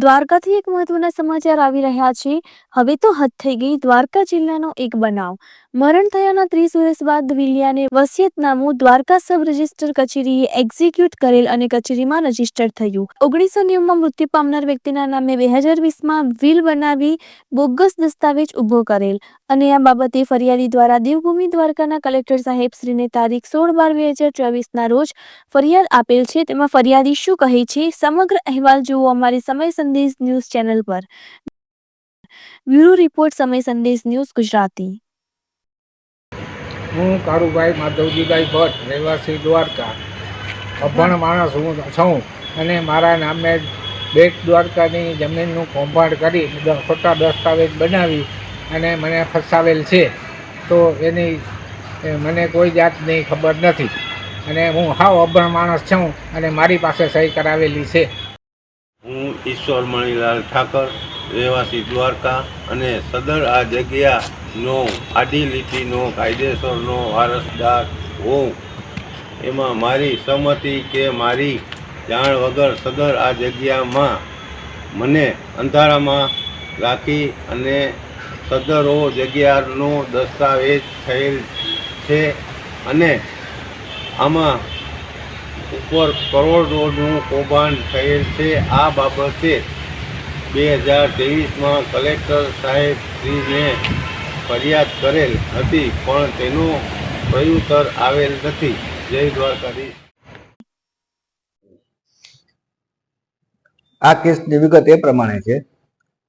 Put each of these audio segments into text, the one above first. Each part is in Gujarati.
દ્વારકાથી એક મહત્વના સમાચાર આવી રહ્યા છે। હવે તો હદ થઈ ગઈ દ્વારકા જિલ્લાનો એક બનાવ। મરણ થયાના 30 વર્ષ બાદ વિલિયાને વસિયતનામું દ્વારકા સબ રજિસ્ટર કચેરીએ એક્ઝિક્યુટ કરેલ અને કચેરીમાં રજીસ્ટર થયું। 1990માં મૃત્યુ પામનાર વ્યક્તિના નામે 2020માં વિલ બનાવી બોગસ દસ્તાવેજ ઉભો કરેલ અને આ બાબતે ફરિયાદી દ્વારા દેવભૂમિ દ્વારકાના કલેક્ટર સાહેબ શ્રીને તારીખ 16/12/2024ના રોજ ફરિયાદ આપેલ છે। તેમાં ફરિયાદી શું કહે છે સમગ્ર અહેવાલ જુઓ અમારી સમય સંદેશ ન્યૂઝ ચેનલ પર। બ્યુરો રિપોર્ટ સમય સંદેશ ન્યૂઝ ગુજરાતી। હું કારુભાઈ માધવજીભાઈ ભટ્ટ, રહેવાસી દ્વારકા, અભણ માણસ હું છું અને મારા નામે બેટ દ્વારકાની જમીનનું કૌભાંડ કરી ખોટા દસ્તાવેજ બનાવી અને મને ફસાવેલ છે। તો એની મને કોઈ જાતની ખબર નથી અને હું હાવ અભણ માણસ છું અને મારી પાસે સહી કરાવેલી છે। હું ઈશ્વર મણીલાલ ઠાકર, રહેવાસી દ્વારકા અને સદર આ જગ્યાનો આડી લીટીનો કાયદેસરનો વારસદાર હોઉં। એમાં મારી સંમતિ કે મારી જાણ વગર સદર આ જગ્યામાં મને અંધારામાં રાખી અને સદરો જગ્યાનો દસ્તાવેજ થયેલ છે અને આમાં ઉપર કરોડોનું કૌભાંડ થયેલ છે। આ બાબતે 2023માં કલેક્ટર સાહેબ શ્રીને ફરિયાદ કરેલ હતી પણ તેનો પ્રત્યુત્તર આવેલ નથી। જય દ્વારકાધીશ। આ કેસની વિગત એ પ્રમાણે છે।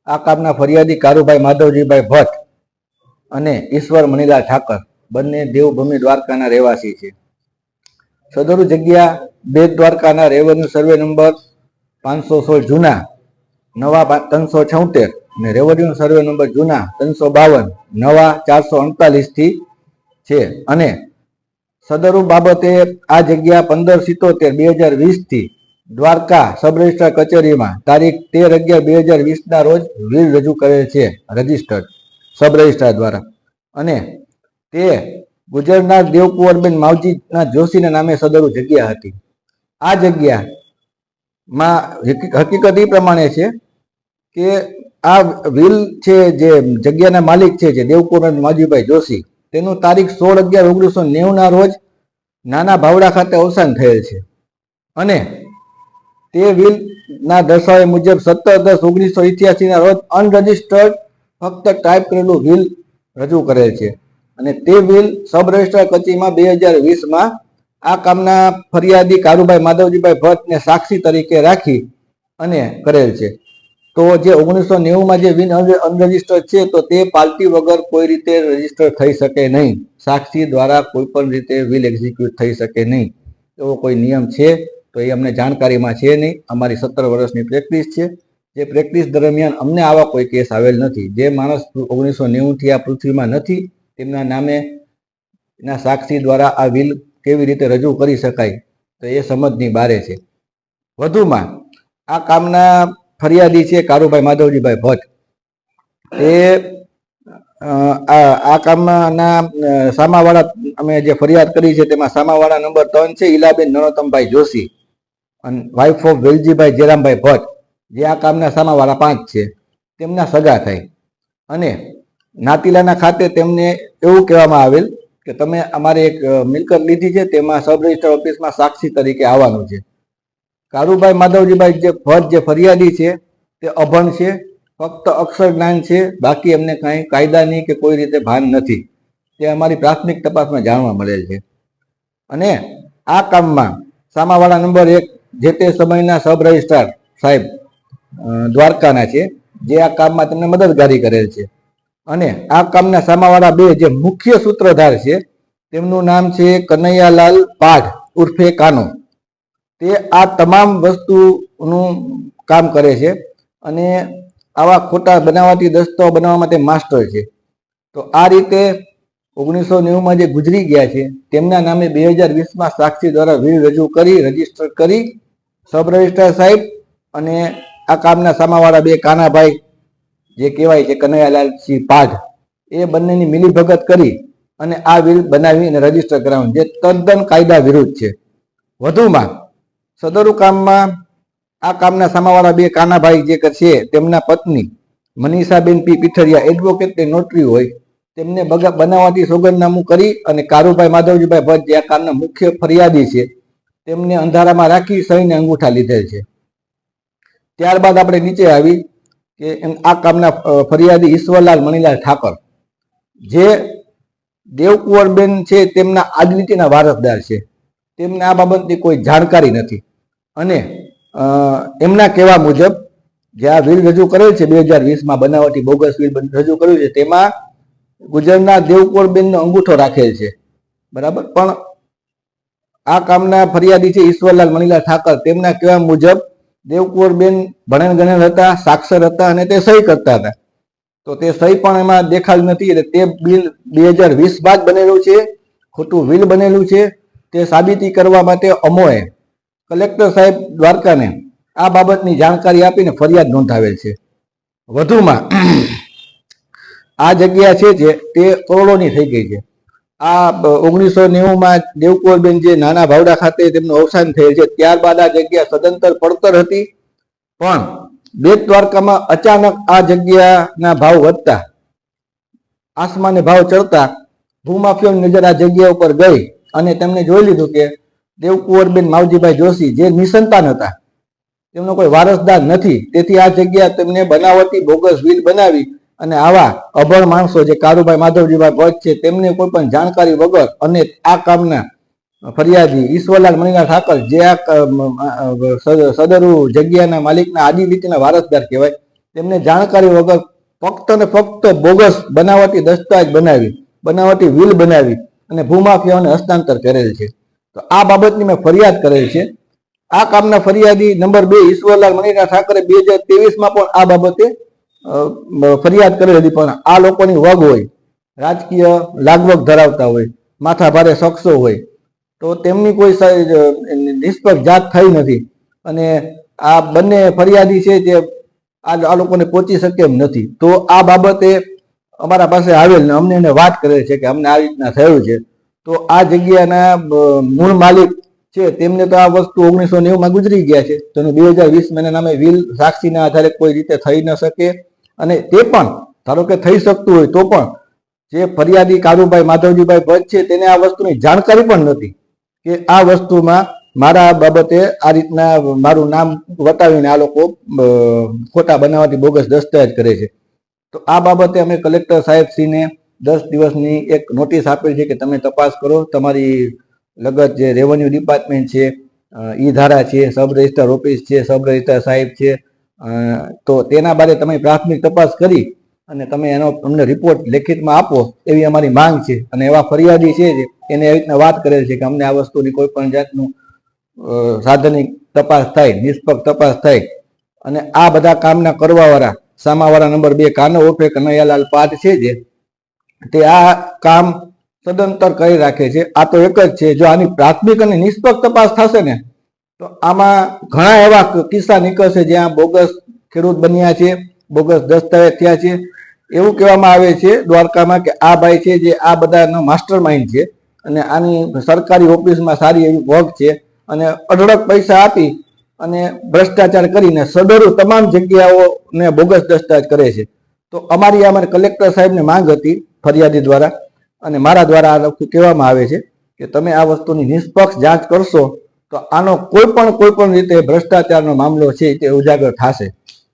આ કામના ફરિયાદી કારુભાઈ માધવજીભાઈ ભટ્ટ અને ઈશ્વર મણીલાલ ઠાકર બંને દેવભૂમિ દ્વારકાના રહેવાસી છે। સદરુ જગ્યા બેટ દ્વારકાના રેવન્યુ સર્વે નંબર 516 જૂના નવા 376 અને રેવન્યુ સર્વે નંબર જૂના 352 નવા 448 થી છે અને સદરુ બાબતે આ જગ્યા 15/77/2020 થી દ્વારકા સબ રજિસ્ટર કચેરીમાં તારીખ 13/11/2020ના રોજ વિલ રજૂ કરેલ છે રજિસ્ટર્ડ સબ રજિસ્ટ્રાર દ્વારા અને તે ગુજરનાર દેવકુંવરબેન માવજીના જોશીના નામે સદરુ જગ્યા હતી। આ જગ્યામાં હકીકત એ પ્રમાણે છે કે આ વિલ છે જે જગ્યાના માલિક છે જે દેવકુંવરબેન માવજીભાઈ જોશી તેનું તારીખ 16/11/1990ના રોજ નાના ભાવડા ખાતે અવસાન થયેલ છે અને તે વિલના દર્શાવ્યા મુજબ 17/10/1988ના રોજ અનરજિસ્ટર્ડ ફક્ત ટાઈપ કરેલું વિલ રજૂ કરેલ છે અને તે વિલ સબ રજિસ્ટ્રાર કચેરીમાં 2020માં આ કામના ફરિયાદી કારુભાઈ માધવજીભાઈ ભટ્ટને સાક્ષી તરીકે રાખી અને કરેલ છે। તો જે 1990માં જે વિલ અનરજિસ્ટર્ડ છે તો તે પાલટી વગર કોઈ રીતે રજિસ્ટર થઈ શકે નહીં। સાક્ષી દ્વારા કોઈ પણ રીતે વિલ એક્ઝિક્યુટ થઈ શકે નહીં એવો કોઈ નિયમ છે તો એ અમને જાણકારીમાં છે નહીં। અમારી 17 વર્ષની પ્રેક્ટિસ છે। જે પ્રેક્ટિસ દરમિયાન અમને આવા કોઈ કેસ આવેલ નથી। જે માણસ 1990થી આ પૃથ્વીમાં નથી તેમના નામે ના સાક્ષી દ્વારા આ વિલ કેવી રીતે રજૂ કરી શકાય તો એ સમજની બારે છે। વધુમાં આ કામના ફરિયાદી છે કારુભાઈ માધવજીભાઈ ભટ્ટ એ આ કામના સામાવાળા અમે જે ફરિયાદ કરી છે તેમાં સામાવાળા નંબર 3 છે ઈલાબેન નરોત્તમભાઈ જોશી અને વાઇફ ઓફ વેલજીભાઈ જેરામભાઈ ભટ્ટ જે આ કામના સામાવાળા 5 છે તેમના સગા થાય અને નાતીલાના ખાતે તેમને એવું કહેવામાં આવેલ કે તમે અમારે એક મિલકત લીધી છે તેમાં સબ રજિસ્ટર ઓફિસમાં સાક્ષી તરીકે આવવાનું છે। કારુભાઈ માધવજીભાઈ જે ભટ્ટ જે ફરિયાદી છે તે અભણ છે, ફક્ત અક્ષર જ્ઞાન છે, બાકી એમને કાંઈ કાયદાની કે કોઈ રીતે ભાન નથી। તે અમારી પ્રાથમિક તપાસમાં જાણવા મળેલ છે અને આ કામમાં સામાવાળા નંબર 1 જે તે સમયના સબ રજિસ્ટ્રાર સાહેબ દ્વારકાના છે જે આ કામમાં તેમને મદદગારી કરેલ છે અને આ કામના સામાવાળા 2 જે મુખ્ય સૂત્રધાર છે તેમનું નામ છે કનૈયાલાલ પાઢ ઉર્ફે કાનો। તે આ તમામ વસ્તુનું કામ કરે છે અને આવા ખોટા બનાવટી દસ્તાઓ બનાવવામાં તે માસ્ટર છે। તો આ રીતે 1990માં જે ગુજરી ગયા છે તેમના નામે 2020માં સાક્ષી દ્વારા વિલ રજૂ કરી રજીસ્ટર કરી સબ રજિસ્ટ્રાર સાહેબ અને આ કામના સામાવાળા 2 કાનાભાઈ જે કહેવાય છે કનૈયાલાલસિંહ પાઢ એ બંનેની મિલીભગત કરી અને આ વિલ બનાવી અને રજીસ્ટર કરાવ્યું જે તદ્દન કાયદા વિરુદ્ધ છે। વધુમાં સદરુ કામમાં આ કામના સામાવાળા બે કાનાભાઈ જે છે તેમના પત્ની મનીષાબેન પી પીઠરિયા એડવોકેટ કે નોટરી હોય, તેમને બનાવટી સોગંદનામું કરી અને કારુભાઈ માધવજીભાઈ ભટ્ટ જે આ કામના મુખ્ય ફરિયાદી છે તેમને અંધારામાં રાખી સહીને અંગૂઠા લીધેલ છે. ત્યારબાદ આપણે નીચે આવી કે આ કામના ફરિયાદી ઈશ્વરલાલ મણીલાલ ઠાકર જે દેવકુંવરબેન છે તેમના આદિલીટીના વારસદાર છે, તેમને આ બાબતની કોઈ જાણકારી નથી અને એમના કહેવા મુજબ જે આ વિલ રજૂ કરેલ છે 2020માં બનાવટી બોગસ વિલ રજૂ કર્યું છે તેમાં ગુજરના દેવકુંવરબેનનો અંગૂઠો રાખેલ છે, બરાબર. પણ આ કામના ફરિયાદી છે ઈશ્વરલાલ મણીલાલ ઠાકર, તેમના કહેવા મુજબ દેવકુંવરબેન ભણેલ ગણેલ હતા, સાક્ષર હતા અને તે સહી કરતા હતા, તો તે સહી પણ એમાં દેખાડી નથી. એટલે તે બિલ 2020 બાદ બનેલું છે, ખોટું વિલ બનેલું છે. તે સાબિતી કરવા માટે અમોએ કલેક્ટર સાહેબ દ્વારકાને આ બાબતની જાણકારી આપીને ફરિયાદ નોંધાવેલ છે. વધુમાં આ જગ્યા છે જે તે કરોડોની થઈ ગઈ છે. આ 1990માં દેવકુંવરબેન જે નાના ભાવડા ખાતે તેમનું અવસાન થયેલ છે, ત્યારબાદ આ જગ્યા સદંતર પડતર હતી. પણ બેટ દ્વારકામાં અચાનક આ જગ્યાના ભાવ વધતા, આસમાને ભાવ ચડતા ભૂમાફિયાની નજર આ જગ્યા ઉપર ગઈ અને તેમને જોઈ લીધું કે દેવકુંવરબેન માવજીભાઈ જોશી જે નિસંતાન હતા, તેમનો કોઈ વારસદાર નથી, તેથી આ જગ્યા તેમને બનાવટી બોગસ વિલ બનાવી અને આવા અભણ માણસો જે કારુભાઈ માધવજીભાઈ ભટ્ટ છે તેમને કોઈ પણ જાણકારી વગર અને આ કામના ફરિયાદી ઈશ્વરલાલ મણીલાલ ઠાકર જે આ સદરુ જગ્યાના માલિકના આદિલીટીના વારસદાર કહેવાય, તેમને જાણકારી વગર ફક્ત ને ફક્ત બોગસ બનાવટી દસ્તાવેજ બનાવી, બનાવટી વિલ બનાવી અને ભૂમાફિયાઓને હસ્તાંતર કરેલ છે. તો આ બાબતની મેં ફરિયાદ કરેલ છે. આ કામના ફરિયાદી નંબર 2 ઈશ્વરલાલ મણીલાલ ઠાકરે 2023માં પણ આ બાબતે ફરિયાદ કરેલી હતી, પણ આ લોકોની વગ હોય, રાજકીય લાગવગ ધરાવતા હોય, માથા ભારે શખ્સો હોય, તો તેમની કોઈ નિષ્પક્ષ જાત થઈ નથી અને આ બંને ફરિયાદી છે જે આ લોકોને પહોંચી શકે એમ નથી. તો આ બાબતે અમારા પાસે આવેલ ને અમને એને વાત કરે છે કે અમને આ રીતના થયું છે. તો આ જગ્યાના મૂળ માલિક છે તેમને તો આ વસ્તુ 1990માં ગુજરી ગયા છે, તો 2020 નામે વિલ સાક્ષીના આધારે કોઈ રીતે થઈ ન શકે. અને તે પણ ધારો કે થઈ શકતું હોય તો પણ જે ફરિયાદી કારુભાઈ માધવજીભાઈ ભટ્ટ છે તેને આ વસ્તુની જાણકારી પણ નથી કે આ વસ્તુમાં મારા બાબતે આ રીતના મારું નામ વટાવીને આ લોકો ખોટા બનાવટી બોગસ દસ્તાવેજ કરે છે. તો આ બાબતે અમે કલેક્ટર સાહેબશ્રીને 10 દિવસની એક નોટિસ આપેલ છે કે તમે તપાસ કરો, તમારી લગત જે રેવન્યુ ડિપાર્ટમેન્ટ છે, ઈ ધારા છે, સબ રજિસ્ટર ઓફિસ છે, સબ રજિસ્ટર સાહેબ છે, તો તેના બારે તમે પ્રાથમિક તપાસ કરી અને તમે એનો અમને રિપોર્ટ લેખિતમાં આપો એવી અમારી માંગ છે. અને એવા ફરિયાદી છે એને એવી રીતના વાત કરેલ છે કે અમને આ વસ્તુની કોઈ પણ જાતનું સાધનિક તપાસ થાય, નિષ્પક્ષ તપાસ થાય અને આ બધા કામના કરવાવાળા સામાવાળા નંબર 2 કાનો ઉર્ફે કનૈયાલાલ પાટ છે જે તે આ કામ સદંતર કરી રાખે છે. આ તો એક જ છે, જો આની પ્રાથમિક અને નિષ્પક્ષ તપાસ થશે ને તો આમાં ઘણા એવા કિસ્સા નીકળશે જ્યાં બોગસ ખેડૂત બન્યા છે, બોગસ દસ્તાવેજ થયા છે. એવું કહેવામાં આવે છે દ્વારકામાં કે આ ભાઈ છે જે આ બધાનો માસ્ટર માઇન્ડ છે અને આની સરકારી ઓફિસમાં સારી એવી વગ છે અને અઢળક પૈસા આપી અને ભ્રષ્ટાચાર કરીને સદરુ તમામ જગ્યાઓને બોગસ દસ્તાવેજ કરે છે. તો અમારી કલેક્ટર સાહેબને માંગ હતી ફરિયાદી દ્વારા અને મારા દ્વારા આ કહેવામાં આવે છે કે તમે આ વસ્તુની નિષ્પક્ષ જાંચ કરશો તો આનો કોઈ પણ રીતે ભ્રષ્ટાચારનો મામલો છે તે ઉજાગર થશે.